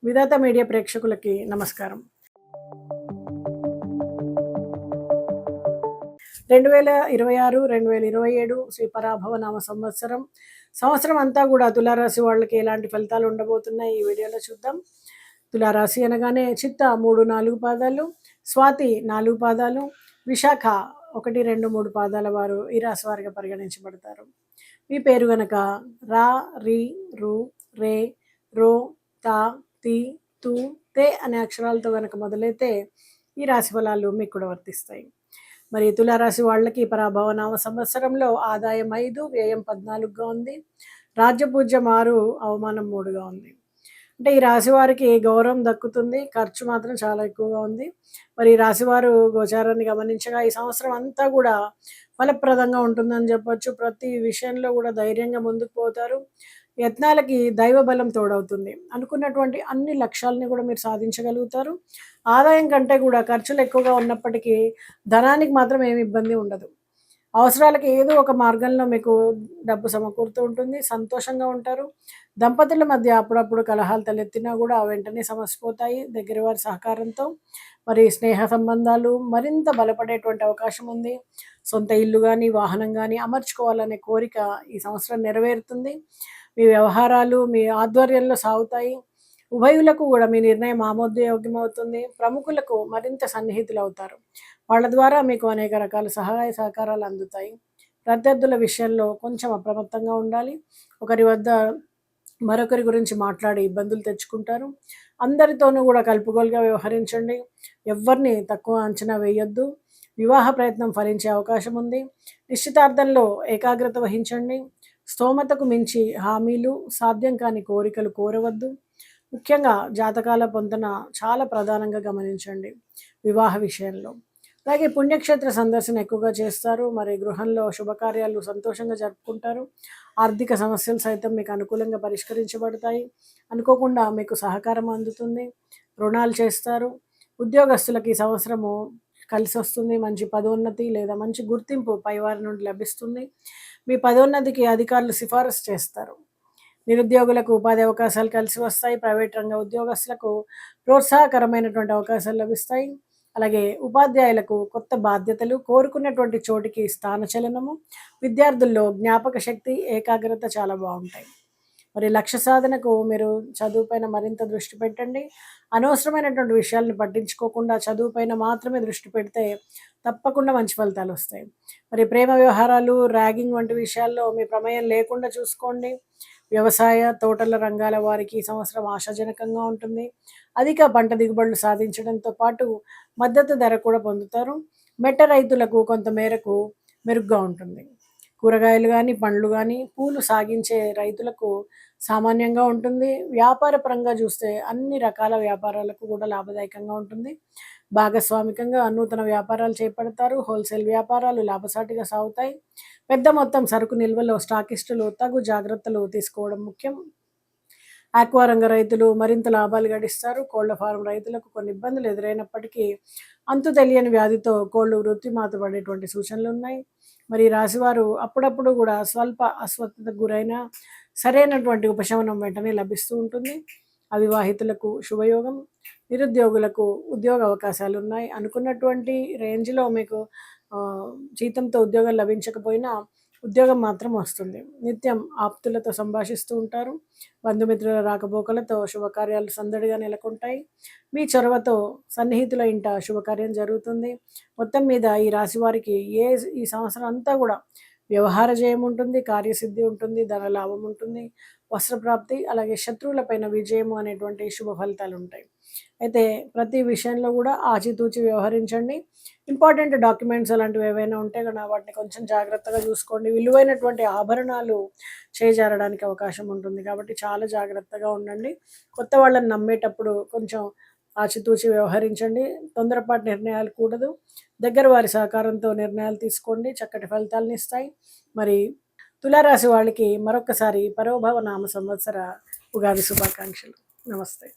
విధాత media ప్రేక్షకులకి నమస్కారం. 2026, 2027 శ్రీ పరాభవ నామ సంవత్సరం. సంవత్సరం అంతా కూడా తులారాశి వాళ్ళకి ఎలాంటి ఫలితాలు ఉండబోతున్నాయి ఈ వీడియోలో చూద్దాం. తులారాశి అనగానే చిత్త 3, 4 పాదాలు, స్వాతి 4 పాదాలు, విశాఖ 1, 2, 3 పాదాల వారు ఈ రాశి వారిగా పరిగణించబడతారు. మీ పేరు గనక రా, రి, రు, రే, రో, తా, తి, తు, తే అనే అక్షరాలతో కనుక మొదలైతే ఈ రాశి ఫలాలు మీకు కూడా వర్తిస్తాయి. మరి తులారాశి వాళ్ళకి పరాభవ నామ సంవత్సరంలో ఆదాయం 5, వ్యయం 14గా ఉంది. రాజ్యపూజ్యం 6, అవమానం 3గా ఉంది. అంటే ఈ రాశి వారికి గౌరవం దక్కుతుంది, ఖర్చు మాత్రం చాలా ఎక్కువగా ఉంది. మరి ఈ రాశివారు గోచారాన్ని గమనించగా ఈ సంవత్సరం అంతా కూడా ఫలప్రదంగా ఉంటుందని చెప్పొచ్చు. ప్రతి విషయంలో కూడా ధైర్యంగా ముందుకు పోతారు. యత్నాలకి దైవ బలం తోడవుతుంది. అనుకున్నటువంటి అన్ని లక్ష్యాలని కూడా మీరు సాధించగలుగుతారు. ఆదాయం కంటే కూడా ఖర్చులు ఎక్కువగా ఉన్నప్పటికీ ధనానికి మాత్రం ఏమి ఇబ్బంది ఉండదు. అవసరాలకి ఏదో ఒక మార్గంలో మీకు డబ్బు సమకూరుతూ ఉంటుంది. సంతోషంగా ఉంటారు. దంపతుల మధ్య అప్పుడప్పుడు కలహాలు తలెత్తినా కూడా వెంటనే సమసిపోతాయి దగ్గర వారి సహకారంతో. మరి స్నేహ సంబంధాలు మరింత బలపడేటువంటి అవకాశం ఉంది. సొంత ఇల్లు కానీ, వాహనం కానీ అమర్చుకోవాలనే కోరిక ఈ సంవత్సరం నెరవేరుతుంది. మీ వ్యవహారాలు మీ ఆధ్వర్యంలో సాగుతాయి. ఉభయులకు కూడా మీ నిర్ణయం ఆమోదయోగ్యమవుతుంది. ప్రముఖులకు మరింత సన్నిహితులు అవుతారు. వాళ్ళ ద్వారా మీకు అనేక రకాల సహాయ సహకారాలు అందుతాయి. ప్రత్యర్థుల విషయంలో కొంచెం అప్రమత్తంగా ఉండాలి. ఒకరి వద్ద మరొకరి గురించి మాట్లాడి ఇబ్బందులు తెచ్చుకుంటారు. అందరితోనూ కూడా కలుపుగోలుగా వ్యవహరించండి. ఎవరిని తక్కువ అంచనా వేయొద్దు. వివాహ ప్రయత్నం ఫలించే అవకాశం ఉంది. నిశ్చితార్థంలో ఏకాగ్రత వహించండి. స్తోమతకు మించి హామీలు, సాధ్యం కాని కోరికలు కోరవద్దు. ముఖ్యంగా జాతకాల పొంతన చాలా ప్రధానంగా గమనించండి వివాహ విషయంలో. అలాగే పుణ్యక్షేత్ర సందర్శన ఎక్కువగా చేస్తారు. మరి గృహంలో శుభకార్యాలు సంతోషంగా జరుపుకుంటారు. ఆర్థిక సమస్యలు సైతం మీకు అనుకూలంగా పరిష్కరించబడతాయి. అనుకోకుండా మీకు సహకారం అందుతుంది. రుణాలు చేస్తారు. ఉద్యోగస్తులకి ఈ సంవత్సరము కలిసి వస్తుంది. మంచి పదోన్నతి లేదా మంచి గుర్తింపు పైవారి నుండి లభిస్తుంది. మీ పదోన్నతికి అధికారులు సిఫారసు చేస్తారు. నిరుద్యోగులకు ఉపాధి అవకాశాలు కలిసి వస్తాయి. ప్రైవేట్ రంగ ఉద్యోగస్తులకు ప్రోత్సాహకరమైనటువంటి అవకాశాలు లభిస్తాయి. అలాగే ఉపాధ్యాయులకు కొత్త బాధ్యతలు, కోరుకున్నటువంటి చోటికి స్థానచలనము, విద్యార్థుల్లో జ్ఞాపక శక్తి, ఏకాగ్రత చాలా బాగుంటాయి. మరి లక్ష్య సాధనకు మీరు చదువుపైన మరింత దృష్టి పెట్టండి. అనవసరమైనటువంటి విషయాలను పట్టించుకోకుండా చదువుపైన మాత్రమే దృష్టి పెడితే తప్పకుండా మంచి ఫలితాలు వస్తాయి. మరి ప్రేమ వ్యవహారాలు, ర్యాగింగ్ వంటి విషయాల్లో మీ ప్రమేయం లేకుండా చూసుకోండి. వ్యవసాయ, తోటల రంగాల వారికి ఈ సంవత్సరం ఆశాజనకంగా ఉంటుంది. అధిక పంట దిగుబడులు సాధించడంతో పాటు మద్దతు ధర కూడా పొందుతారు. మెట్ట రైతులకు కొంత మేరకు మెరుగ్గా ఉంటుంది. కూరగాయలు కానీ, పండ్లు కానీ, పూలు సాగించే రైతులకు సామాన్యంగా ఉంటుంది. వ్యాపార పరంగా చూస్తే అన్ని రకాల వ్యాపారాలకు కూడా లాభదాయకంగా ఉంటుంది. భాగస్వామికంగా నూతన వ్యాపారాలు చేపడతారు. హోల్సేల్ వ్యాపారాలు లాభసాటిగా సాగుతాయి. పెద్ద మొత్తం సరుకు నిల్వలో స్టాకిస్టులు తగు జాగ్రత్తలు తీసుకోవడం ముఖ్యం. ఆక్వా రంగ రైతులు మరింత లాభాలు గడిస్తారు. కోళ్ల ఫారం రైతులకు కొన్ని ఇబ్బందులు ఎదురైనప్పటికీ అంతు తెలియని వ్యాధితో కోళ్లు వృత్తిమాత పడేటువంటి సూచనలు ఉన్నాయి. మరి రాశివారు అప్పుడప్పుడు కూడా స్వల్ప అస్వస్థతకు గురైన సరైనటువంటి ఉపశమనం వెంటనే లభిస్తూ ఉంటుంది. అవివాహితులకు శుభయోగం. నిరుద్యోగులకు ఉద్యోగ అవకాశాలు ఉన్నాయి. అనుకున్నటువంటి రేంజ్లో మీకు జీతంతో ఉద్యోగం లభించకపోయినా ఉద్యోగం మాత్రం వస్తుంది. నిత్యం ఆప్తులతో సంభాషిస్తూ ఉంటారు. బంధుమిత్రుల రాకపోకలతో శుభకార్యాలు సందడిగా నెలకొంటాయి. మీ చొరవతో సన్నిహితుల ఇంట శుభకార్యం జరుగుతుంది. మొత్తం మీద ఈ రాశి వారికి ఈ సంవత్సరం అంతా కూడా వ్యవహార జయం ఉంటుంది, కార్యసిద్ధి ఉంటుంది, ధన లాభం ఉంటుంది, వస్త్రప్రాప్తి, అలాగే శత్రువులపైన విజయము అనేటువంటి శుభ ఫలితాలు ఉంటాయి. అయితే ప్రతి విషయంలో కూడా ఆచితూచి వ్యవహరించండి. ఇంపార్టెంట్ డాక్యుమెంట్స్ అలాంటివి ఏవైనా ఉంటే కనుక వాటిని కొంచెం జాగ్రత్తగా చూసుకోండి. విలువైనటువంటి ఆభరణాలు చేజారడానికి అవకాశం ఉంటుంది కాబట్టి చాలా జాగ్రత్తగా ఉండండి. కొత్త వాళ్ళని నమ్మేటప్పుడు కొంచెం ఆచితూచి వ్యవహరించండి. తొందరపాటు నిర్ణయాలు కూడదు. దగ్గర వారి సహకారంతో నిర్ణయాలు తీసుకోండి. చక్కటి ఫలితాలను ఇస్తాయి. మరి తులారాశి వాళ్ళకి మరొకసారి పరోభవ నామ సంవత్సర ఉగాది శుభాకాంక్షలు. నమస్తే.